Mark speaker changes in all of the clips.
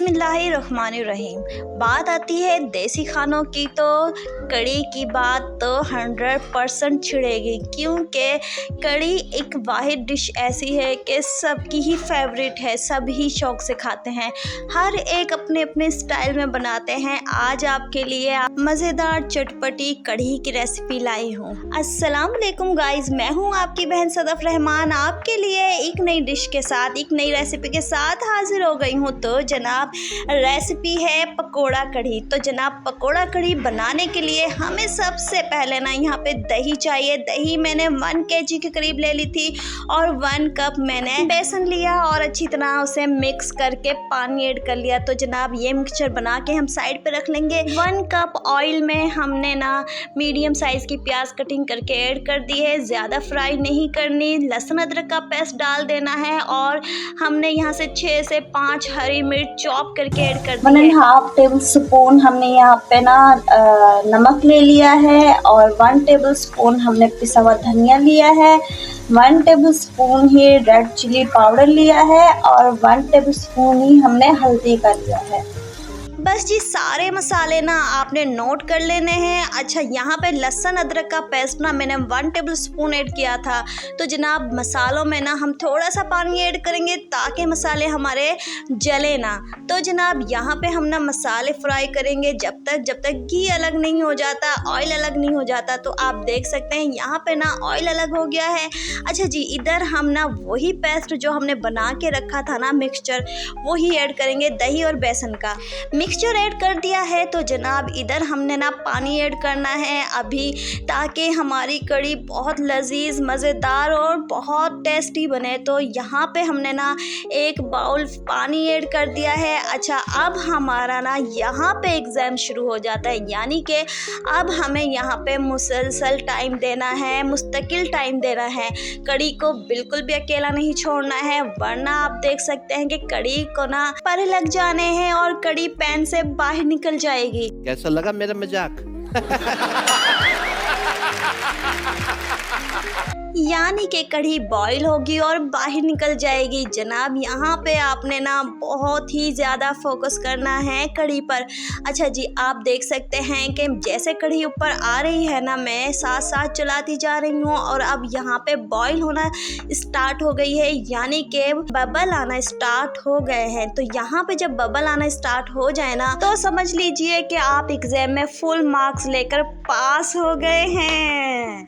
Speaker 1: बिस्मिल्लाहिर्रहमानिर्रहीम। बात आती है देसी खानों की तो कढ़ी की बात तो 100% छिड़ेगी, क्योंकि कढ़ी एक वाहिद डिश ऐसी है कि सबकी ही फेवरेट है, सब ही शौक़ से खाते हैं, हर एक अपने अपने स्टाइल में बनाते हैं। आज आपके लिए मज़ेदार चटपटी कढ़ी की रेसिपी लाई हूँ। अस्सलाम वालेकुम गाइस, मैं हूँ आपकी बहन सदफ रहमान, आपके लिए एक नई डिश के साथ, एक नई रेसिपी के साथ हाजिर हो गई हूँ। तो जनाब रेसिपी है पकोड़ा कढ़ी। तो जनाब पकोड़ा कढ़ी बनाने के लिए हमें सबसे पहले ना यहाँ पे दही चाहिए। दही मैंने 1 kg के करीब ले ली थी और 1 कप मैंने बेसन लिया और अच्छी तरह उसे मिक्स करके पानी ऐड कर लिया। तो जनाब ये मिक्सचर बना के हम साइड पे रख लेंगे। 1 कप ऑयल में हमने ना मीडियम साइज की प्याज कटिंग करके ऐड कर दी है, ज़्यादा फ्राई नहीं करनी। लहसुन अदरक का पेस्ट डाल देना है और हमने यहाँ से 6 से 5 हरी मिर्च चॉप करके ऐड कर दी है।
Speaker 2: 1.5 टेबल स्पून हमने यहाँ पे ना नमक ले लिया है और 1 टेबल स्पून हमने पिसा हुआ धनिया लिया है, 1 टेबल स्पून ही रेड चिली पाउडर लिया है और 1 टेबल स्पून ही हमने हल्दी का लिया है।
Speaker 1: बस जी सारे मसाले ना आपने नोट कर लेने हैं। अच्छा यहाँ पे लहसुन अदरक का पेस्ट ना मैंने 1 टेबल स्पून ऐड किया था। तो जनाब मसालों में ना हम थोड़ा सा पानी ऐड करेंगे ताकि मसाले हमारे जले ना। तो जनाब यहाँ पे हम ना मसाले फ्राई करेंगे जब तक घी अलग नहीं हो जाता, ऑयल अलग नहीं हो जाता। तो आप देख सकते हैं यहाँ पे ना ऑयल अलग हो गया है। अच्छा जी इधर हम ना वही पेस्ट जो हमने बना के रखा था ना मिक्सचर, वही ऐड करेंगे, दही और बेसन का मिक्सचर ऐड कर दिया है। तो जनाब इधर हमने ना पानी ऐड करना है अभी, ताकि हमारी कढ़ी बहुत लजीज मज़ेदार और बहुत टेस्टी बने। तो यहाँ पे हमने ना 1 बाउल पानी ऐड कर दिया है। अच्छा अब हमारा ना यहाँ पे एग्ज़ाम शुरू हो जाता है, यानी कि अब हमें यहाँ पे मुसलसल टाइम देना है, मुस्तकिल टाइम देना है। कढ़ी को बिल्कुल भी अकेला नहीं छोड़ना है, वरना आप देख सकते हैं कि कढ़ी को ना पर लग जाने हैं और कढ़ी पैन से बाहर निकल जाएगी।
Speaker 3: कैसा लगा मेरा मजाक?
Speaker 1: यानी कि कढ़ी बॉईल होगी और बाहर निकल जाएगी। जनाब यहाँ पे आपने ना बहुत ही ज़्यादा फोकस करना है कढ़ी पर। अच्छा जी आप देख सकते हैं कि जैसे कढ़ी ऊपर आ रही है ना, मैं साथ साथ चलाती जा रही हूँ और अब यहाँ पे बॉईल होना स्टार्ट हो गई है, यानी कि बबल आना स्टार्ट हो गए हैं। तो यहाँ पे जब बबल आना स्टार्ट हो जाए ना, तो समझ लीजिए कि आप एग्जाम में फुल मार्क्स लेकर पास हो गए हैं।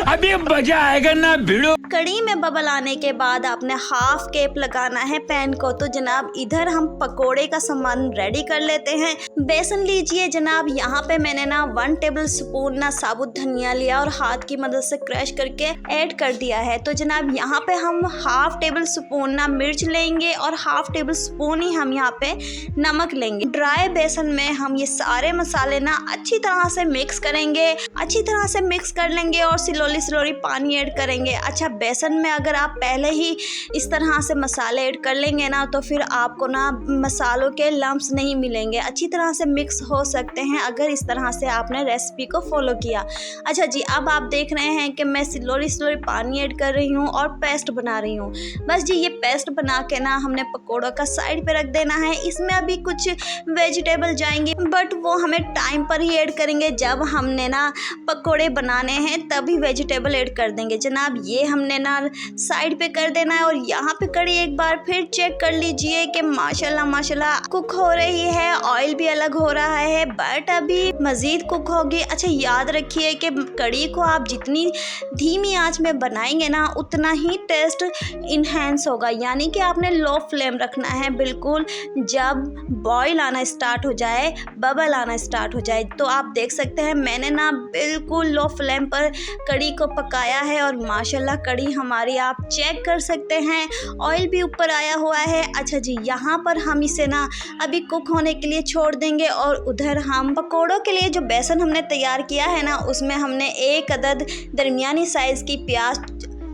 Speaker 4: अभी मजा आएगा ना भिड़ो।
Speaker 1: कढ़ी में बबल आने के बाद आपने हाफ कैप लगाना है पैन को। तो जनाब इधर हम पकोड़े का सामान रेडी कर लेते हैं। बेसन लीजिए जनाब, यहाँ पे मैंने ना 1 टेबल स्पून ना साबुत धनिया लिया और हाथ की मदद से क्रश करके ऐड कर दिया है। तो जनाब यहाँ पे हम हाफ टेबल स्पून ना मिर्च लेंगे और हाफ टेबल स्पून ही हम यहाँ पे नमक लेंगे। ड्राई बेसन में हम ये सारे मसाले ना अच्छी तरह से मिक्स करेंगे, अच्छी तरह से मिक्स कर लेंगे और स्लोली पानी ऐड करेंगे। अच्छा बेसन में अगर आप पहले ही इस तरह से मसाले ऐड कर लेंगे ना, तो फिर आपको ना मसालों के लम्प्स नहीं मिलेंगे, अच्छी तरह से मिक्स हो सकते हैं अगर इस तरह से आपने रेसिपी को फॉलो किया। अच्छा जी अब आप देख रहे हैं कि मैं स्लोली पानी ऐड कर रही हूँ और पेस्ट बना रही हूँ। बस जी ये पेस्ट बना के ना हमने पकौड़ों का साइड पे रख देना है। इसमें अभी कुछ वेजिटेबल जाएंगे, बट वो हमें टाइम पर ही ऐड करेंगे। जब हमने ना पकौड़े बनाने हैं तभी वेजिटेबल ऐड कर देंगे। जनाब ये हमने ना साइड पे कर देना है और यहाँ पे कढ़ी एक बार फिर चेक कर लीजिए कि माशाल्लाह कुक हो रही है, ऑयल भी अलग हो रहा है, बट अभी मज़ीद कुक होगी। अच्छा याद रखिए कि कढ़ी को आप जितनी धीमी आंच में बनाएंगे ना, उतना ही टेस्ट इन्हेंस होगा। यानी कि आपने लो फ्लेम रखना है बिल्कुल। जब बॉईल आना स्टार्ट हो जाए, बबल आना स्टार्ट हो जाए, तो आप देख सकते हैं मैंने ना बिल्कुल लो फ्लेम पर कढ़ी को पकाया है और माशाल्लाह कढ़ी हमारी आप चेक कर सकते हैं, ऑयल भी ऊपर आया हुआ है। अच्छा जी यहाँ पर हम इसे ना अभी कुक होने के लिए छोड़ देंगे और उधर हम पकोड़ों के लिए जो बेसन हमने तैयार किया है ना, उसमें हमने 1 अदद दरमियानी साइज़ की प्याज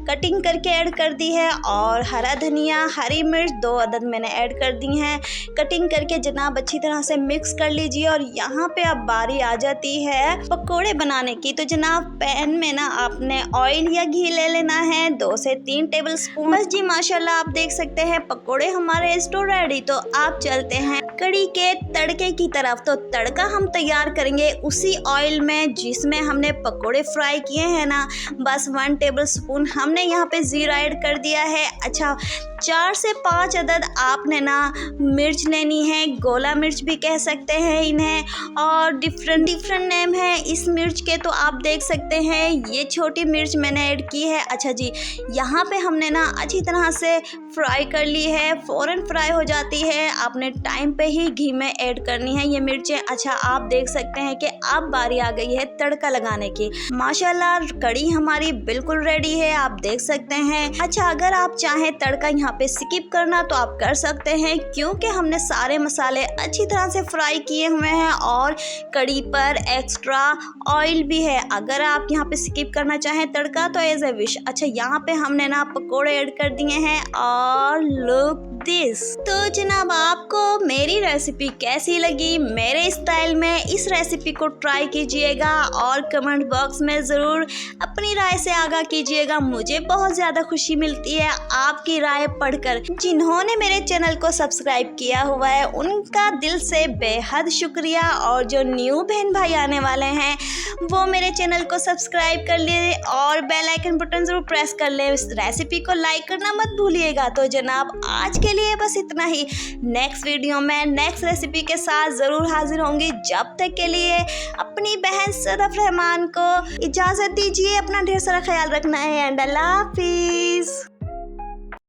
Speaker 1: कटिंग करके ऐड कर दी है और हरा धनिया, हरी मिर्च 2 अदद मैंने ऐड कर दी हैं। कटिंग करके जनाब अच्छी तरह से मिक्स कर लीजिए। और यहाँ पे अब बारी आ जाती है पकोड़े बनाने की। तो जनाब पैन में ना आपने ऑयल या घी ले लेना है 2 से 3 टेबल स्पून। बस जी माशाल्लाह आप देख सकते हैं पकोड़े हमारे स्टोव रेडी। तो आप चलते हैं कड़ी के तड़के की तरफ। तो तड़का हम तैयार करेंगे उसी ऑयल में जिसमें हमने पकोड़े फ्राई किए हैं ना। बस 1 टेबल स्पून हमने यहाँ पे जीरा ऐड कर दिया है। अच्छा 4 से 5 अदद आपने ना मिर्च लेनी है, गोला मिर्च भी कह सकते हैं इन्हें, और डिफरेंट नेम है इस मिर्च के। तो आप देख सकते हैं ये छोटी मिर्च मैंने ऐड की है। अच्छा जी यहाँ पे हमने ना अच्छी तरह से फ्राई कर ली है, फ़ौरन फ्राई हो जाती है। आपने टाइम पे ही घी में ऐड करनी है ये मिर्चें। अच्छा आप देख सकते हैं कि अब बारी आ गई है तड़का लगाने की। माशाल्लाह कड़ी हमारी बिल्कुल रेडी है, आप देख सकते हैं। अच्छा अगर आप चाहें तड़का यहाँ पे स्किप करना तो आप कर सकते हैं, क्योंकि हमने सारे मसाले अच्छी तरह से फ्राई किए हुए हैं और कड़ी पर एक्स्ट्रा ऑयल भी है। अगर आप यहाँ पे स्किप करना चाहें तड़का तो एज ए विश। अच्छा यहाँ पे हमने ना पकोड़े ऐड कर दिए हैं और लुक दिस। तो जनाब आपको मेरी रेसिपी कैसी लगी? मेरे स्टाइल में इस रेसिपी को ट्राई कीजिएगा और कमेंट बॉक्स में ज़रूर अपनी राय से आगाह कीजिएगा। मुझे बहुत ज़्यादा खुशी मिलती है आपकी राय पढ़कर। जिन्होंने मेरे चैनल को सब्सक्राइब किया हुआ है उनका दिल से बेहद शुक्रिया, और जो न्यू बहन भाई आने वाले हैं वो मेरे चैनल को सब्सक्राइब कर ले और बेल आइकन बटन ज़रूर प्रेस कर ले। इस रेसिपी को लाइक करना मत भूलिएगा। तो जनाब आज के लिए बस इतना ही। नेक्स्ट वीडियो में नेक्स्ट रेसिपी के साथ ज़रूर हाजिर होंगी। जब तक के लिए अपनी बहन सदफ रहमान को इजाज़त दीजिए। अपना ढेर सारा ख्याल रखना है एंड अल्लाह हाफिज़।